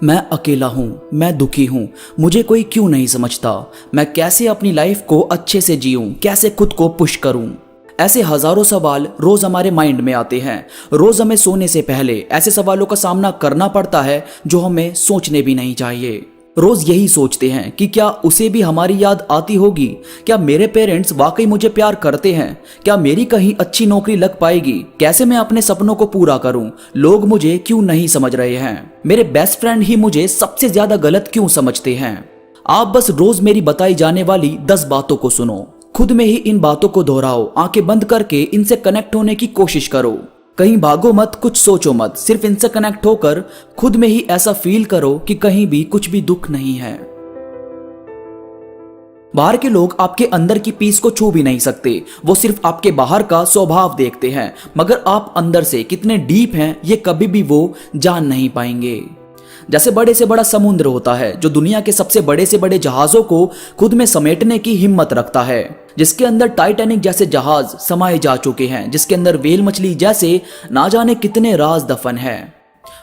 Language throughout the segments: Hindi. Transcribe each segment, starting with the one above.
मैं अकेला हूँ, मैं दुखी हूँ, मुझे कोई क्यों नहीं समझता, मैं कैसे अपनी लाइफ को अच्छे से जीऊँ, कैसे खुद को पुश करूँ। ऐसे हजारों सवाल रोज हमारे माइंड में आते हैं। रोज हमें सोने से पहले ऐसे सवालों का सामना करना पड़ता है जो हमें सोचने भी नहीं चाहिए। रोज यही सोचते हैं कि क्या उसे भी हमारी याद आती होगी, क्या मेरे पेरेंट्स वाकई मुझे प्यार करते हैं, क्या मेरी कहीं अच्छी नौकरी लग पाएगी, कैसे मैं अपने सपनों को पूरा करूं, लोग मुझे क्यों नहीं समझ रहे हैं, मेरे बेस्ट फ्रेंड ही मुझे सबसे ज्यादा गलत क्यों समझते हैं। आप बस रोज मेरी बताई जाने वाली 10 बातों को सुनो, खुद में ही इन बातों को दोहराओ, आंखें बंद करके इनसे कनेक्ट होने की कोशिश करो। कहीं भागो मत, कुछ सोचो मत, सिर्फ इनसे कनेक्ट होकर खुद में ही ऐसा फील करो कि कहीं भी कुछ भी दुख नहीं है। बाहर के लोग आपके अंदर की पीस को छू भी नहीं सकते, वो सिर्फ आपके बाहर का स्वभाव देखते हैं, मगर आप अंदर से कितने डीप हैं ये कभी भी वो जान नहीं पाएंगे। जैसे बड़े से बड़ा समुद्र होता है जो दुनिया के सबसे बड़े से बड़े जहाजों को खुद में समेटने की हिम्मत रखता है, जिसके अंदर टाइटैनिक जैसे जहाज समाये जा चुके हैं, जिसके अंदर व्हेल मछली जैसे ना जाने कितने राज दफन है,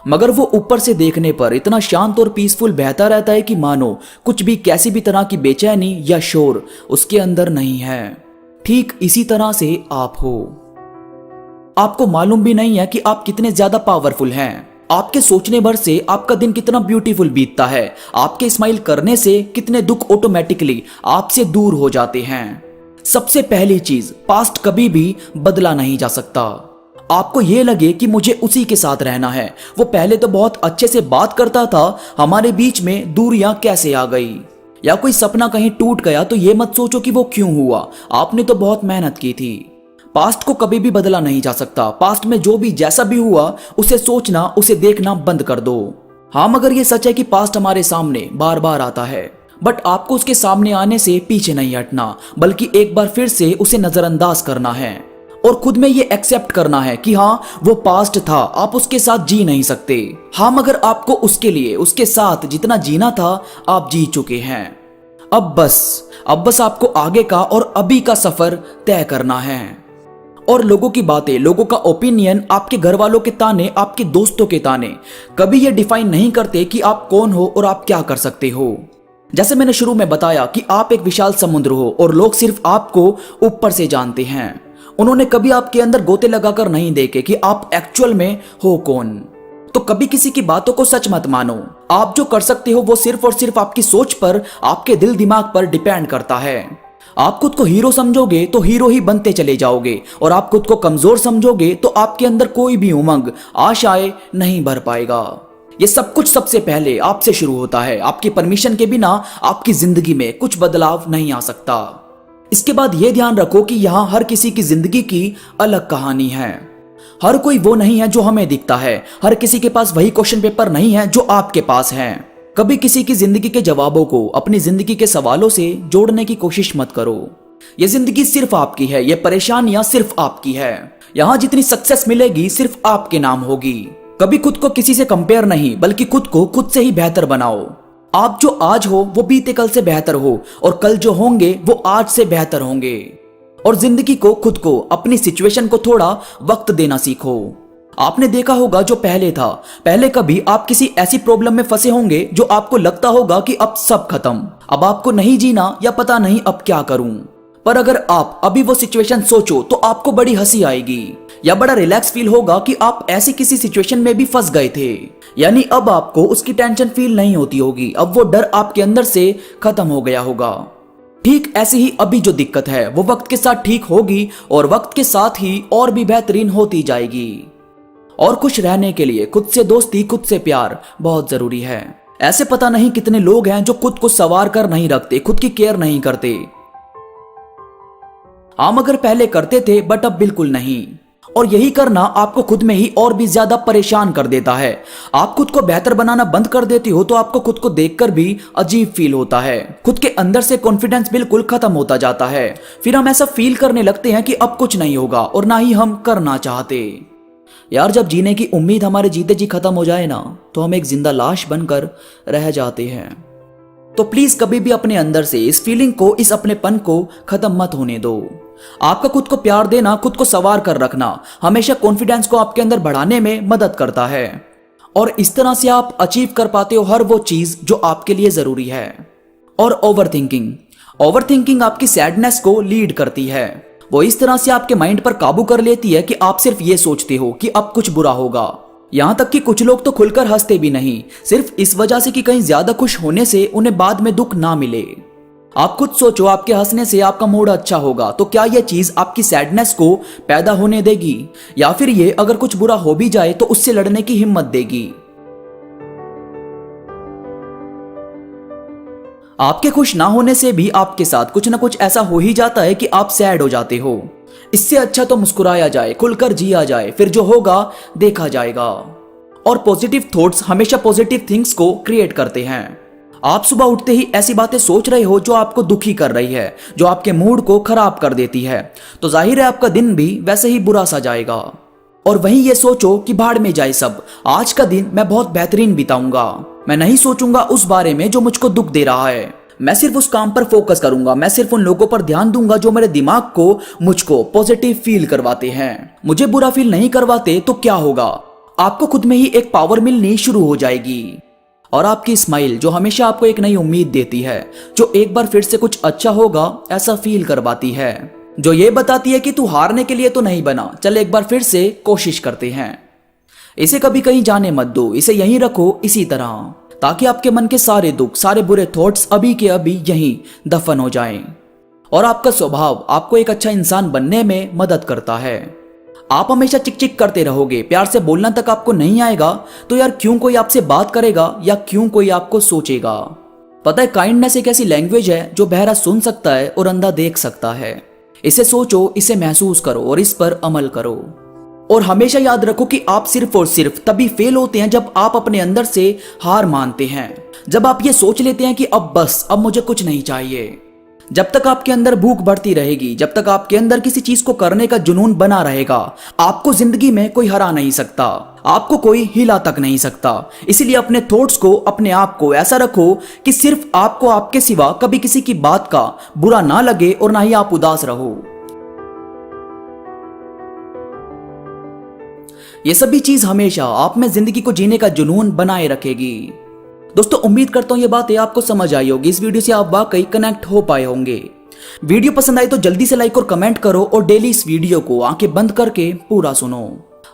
मगर वो ऊपर से देखने पर इतना शांत और पीसफुल बहता रहता है कि मानो कुछ भी कैसी भी तरह की बेचैनी या शोर उसके अंदर नहीं है। ठीक इसी तरह से आप हो। आपको मालूम भी नहीं है कि आप कितने ज्यादा पावरफुल हैं। आपके सोचने भर से आपका दिन कितना ब्यूटीफुल बीतता है, आपके स्माइल करने से कितने दुख ऑटोमेटिकली आपसे दूर हो जाते हैं। सबसे पहली चीज, पास्ट कभी भी बदला नहीं जा सकता। आपको ये लगे कि मुझे उसी के साथ रहना है, वो पहले तो बहुत अच्छे से बात करता था, हमारे बीच में दूरियां कैसे आ गई, या कोई सपना कहीं टूट गया तो ये मत सोचो कि वो क्यों हुआ, आपने तो बहुत मेहनत की थी। पास्ट को कभी भी बदला नहीं जा सकता। पास्ट में जो भी जैसा भी हुआ उसे सोचना, उसे देखना बंद कर दो। हाँ, मगर ये सच है कि पास्ट हमारे सामने बार बार आता है, बट आपको उसके सामने आने से पीछे नहीं हटना, बल्कि एक बार फिर से उसे नजरअंदाज करना है और खुद में ये एक्सेप्ट करना है कि हाँ वो पास्ट था, आप उसके साथ जी नहीं सकते। हाँ, मगर आपको उसके लिए उसके साथ जितना जीना था आप जी चुके हैं। अब बस आपको आगे का और अभी का सफर तय करना है। और लोगों की बातें, लोगों का ओपिनियन, आपके घर वालों के ताने, आपके दोस्तों के ताने कभी ये डिफाइन नहीं करते कि आप कौन हो और आप क्या कर सकते हो। जैसे मैंने शुरू में बताया कि आप एक विशाल समुद्र हो और लोग सिर्फ आपको ऊपर से जानते हैं। उन्होंने कभी आपके अंदर गोते लगाकर नहीं देखे कि आप एक्चुअल में हो कौन। तो कभी किसी की बातों को सच मत मानो। आप जो कर सकते हो वो सिर्फ और सिर्फ आपकी सोच पर, आपके दिल दिमाग पर डिपेंड करता है। आप खुद को हीरो समझोगे तो हीरो ही बनते चले जाओगे, और आप खुद को कमजोर समझोगे तो आपके अंदर कोई भी उमंग, आशाएं नहीं भर पाएगा। ये सब कुछ सबसे पहले आपसे शुरू होता है। आपकी परमिशन के बिना आपकी जिंदगी में कुछ बदलाव नहीं आ सकता। इसके बाद ये ध्यान रखो कि यहाँ हर किसी की जिंदगी की अलग कहानी है। हर कोई वो नहीं है जो हमें दिखता है, हर किसी के पास वही क्वेश्चन पेपर नहीं है जो आपके पास है। कभी किसी की जिंदगी के जवाबों को अपनी जिंदगी के सवालों से जोड़ने की कोशिश मत करो। ये जिंदगी सिर्फ आपकी है, ये परेशानियां सिर्फ आपकी है। यहाँ जितनी सक्सेस मिलेगी सिर्फ आपके नाम होगी। कभी खुद को किसी से कंपेयर नहीं, बल्कि खुद को खुद से ही बेहतर बनाओ। आप जो आज हो वो बीते कल से बेहतर हो, और कल जो होंगे वो आज से बेहतर होंगे। और जिंदगी को, खुद को, अपनी सिचुएशन को थोड़ा वक्त देना सीखो। आपने देखा होगा जो पहले था, पहले कभी आप किसी ऐसी प्रॉब्लम में फंसे होंगे जो आपको लगता होगा कि अब सब खत्म, अब आपको नहीं जीना, या पता नहीं अब क्या करूं। पर अगर आप अभी वो सिचुएशन सोचो तो आपको बड़ी हंसी आएगी, या बड़ा रिलैक्स फील होगा कि आप ऐसी किसी सिचुएशन में भी फंस गए थे। यानी अब आपको उसकी टेंशन फील नहीं होती होगी, अब वो डर आपके अंदर से खत्म हो गया होगा। ठीक ऐसे ही अभी जो दिक्कत है वो वक्त के साथ ठीक होगी, और वक्त के साथ ही और भी बेहतरीन होती जाएगी। और खुश रहने के लिए खुद से दोस्ती, खुद से प्यार बहुत जरूरी है। ऐसे पता नहीं कितने लोग हैं जो खुद को संवार कर नहीं रखते, खुद की केयर नहीं करते। आप अगर पहले करते थे बट अब बिल्कुल नहीं, और यही करना आपको खुद में ही और भी ज्यादा परेशान कर देता है। आप खुद को बेहतर बनाना बंद कर देती हो तो आपको खुद को देखकर भी अजीब फील होता है। खुद के अंदर से कॉन्फिडेंस बिल्कुल खत्म होता जाता है। फिर हम ऐसा फील करने लगते हैं कि अब कुछ नहीं होगा, और ना ही हम करना चाहते। यार, जब जीने की उम्मीद हमारे जीते जी खत्म हो जाए ना, तो हम एक जिंदा लाश बनकर रह जाते हैं। तो प्लीज कभी भी अपने अंदर से इस फीलिंग को, इस अपनेपन को खत्म मत होने दो। आपका खुद को प्यार देना, खुद को संवार कर रखना हमेशा कॉन्फिडेंस को आपके अंदर बढ़ाने में मदद करता है। और इस तरह से आप अचीव कर पाते हो हर वो चीज जो आपके लिए जरूरी है। और ओवरथिंकिंग आपकी सैडनेस को लीड करती है। वो इस तरह से आपके माइंड पर काबू कर लेती है कि आप सिर्फ ये सोचते हो कि अब कुछ बुरा होगा। यहां तक कि कुछ लोग तो खुलकर हंसते भी नहीं, सिर्फ इस वजह से कि कहीं ज्यादा खुश होने से उन्हें बाद में दुख ना मिले। आप खुद सोचो, आपके हंसने से आपका मूड अच्छा होगा तो क्या यह चीज आपकी सैडनेस को पैदा होने देगी, या फिर ये अगर कुछ बुरा हो भी जाए तो उससे लड़ने की हिम्मत देगी। आपके खुश ना होने से भी आपके साथ कुछ ना कुछ ऐसा हो ही जाता है कि आप सैड हो जाते हो। इससे अच्छा तो मुस्कुराया जाए, खुलकर जिया जाए, फिर जो होगा देखा जाएगा। और पॉजिटिव थॉट्स हमेशा पॉजिटिव थिंग्स को क्रिएट करते हैं। आप सुबह उठते ही ऐसी बातें सोच रहे हो जो आपको दुखी कर रही है, जो आपके मूड को खराब कर देती है, तो जाहिर है आपका दिन भी वैसे ही बुरा सा जाएगा। और वहीं ये सोचो कि भाड़ में जाए सब, आज का दिन मैं बहुत बेहतरीन बिताऊंगा। मैं नहीं सोचूंगा उस बारे में जो मुझको दुख दे रहा है, मैं सिर्फ उस काम पर फोकस करूंगा, मैं सिर्फ उन लोगों पर ध्यान दूंगा जो मेरे दिमाग को मुझको पॉजिटिव फील करवाते हैं। मुझे बुरा फील नहीं करवाते तो क्या होगा, आपको खुद में ही एक पावर मिलनी शुरू हो जाएगी। और आपकी स्माइल जो हमेशा आपको एक नई उम्मीद देती है, जो एक बार फिर से कुछ अच्छा होगा ऐसा फील करवाती है, जो ये बताती है कि तू हारने के लिए तो नहीं बना, चल एक बार फिर से कोशिश करते हैं। इसे कभी कहीं जाने मत दो, इसे यहीं रखो इसी तरह, ताकि आपके मन के सारे दुख, सारे बुरे थॉट्स अभी के अभी यहीं दफन हो जाएं। और आपका स्वभाव आपको एक अच्छा इंसान बनने में मदद करता है। आप हमेशा चिक चिक करते रहोगे, प्यार से बोलना तक आपको नहीं आएगा, तो यार क्यों कोई आपसे बात करेगा या क्यों कोई आपको सोचेगा। पता है, काइंडनेस एक ऐसी लैंग्वेज है जो बहरा सुन सकता है और अंधा देख सकता है। इसे सोचो, इसे महसूस करो और इस पर अमल करो। और हमेशा याद रखो कि आप सिर्फ और सिर्फ तभी फेल होते हैं जब आप अपने अंदर से हार मानते हैं, जब आप ये सोच लेते हैं कि अब बस, अब मुझे कुछ नहीं चाहिए। जब तक आपके अंदर भूख बढ़ती रहेगी, जब तक आपके अंदर किसी चीज को करने का जुनून बना रहेगा, आपको जिंदगी में कोई हरा नहीं सकता, आपको कोई हिला तक नहीं सकता। इसलिए अपने थॉट्स को, अपने आप को ऐसा रखो कि सिर्फ आपको आपके सिवा कभी किसी की बात का बुरा ना लगे और ना ही आप उदास रहो। ये सभी चीज हमेशा आप में जिंदगी को जीने का जुनून बनाए रखेगी। दोस्तों, उम्मीद करता हूं ये बातें आपको समझ आई होगी। इस वीडियो से आप वाकई कनेक्ट हो पाए होंगे। वीडियो पसंद आई तो जल्दी से लाइक और कमेंट करो और डेली इस वीडियो को आंखें बंद करके पूरा सुनो।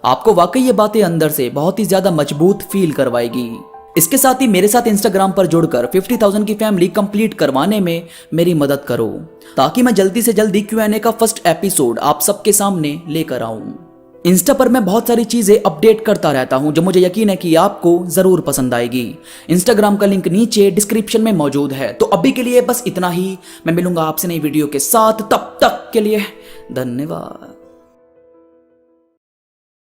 आपको वाकई ये बातें अंदर से बहुत ही ज्यादा मजबूत फील करवाएगी। इसके साथ ही मेरे साथ इंस्टाग्राम पर जुड़कर 50,000 की फैमिली कंप्लीट करवाने में मेरी मदद करो, ताकि मैं जल्दी से जल्दी Q&A का फर्स्ट एपिसोड आप सबके सामने लेकर आऊं। इंस्टा पर मैं बहुत सारी चीजें अपडेट करता रहता हूं जो मुझे यकीन है कि आपको जरूर पसंद आएगी। इंस्टाग्राम का लिंक नीचे डिस्क्रिप्शन में मौजूद है। तो अभी के लिए बस इतना ही, मैं मिलूंगा आपसे नई वीडियो के साथ, तब तक के लिए धन्यवाद।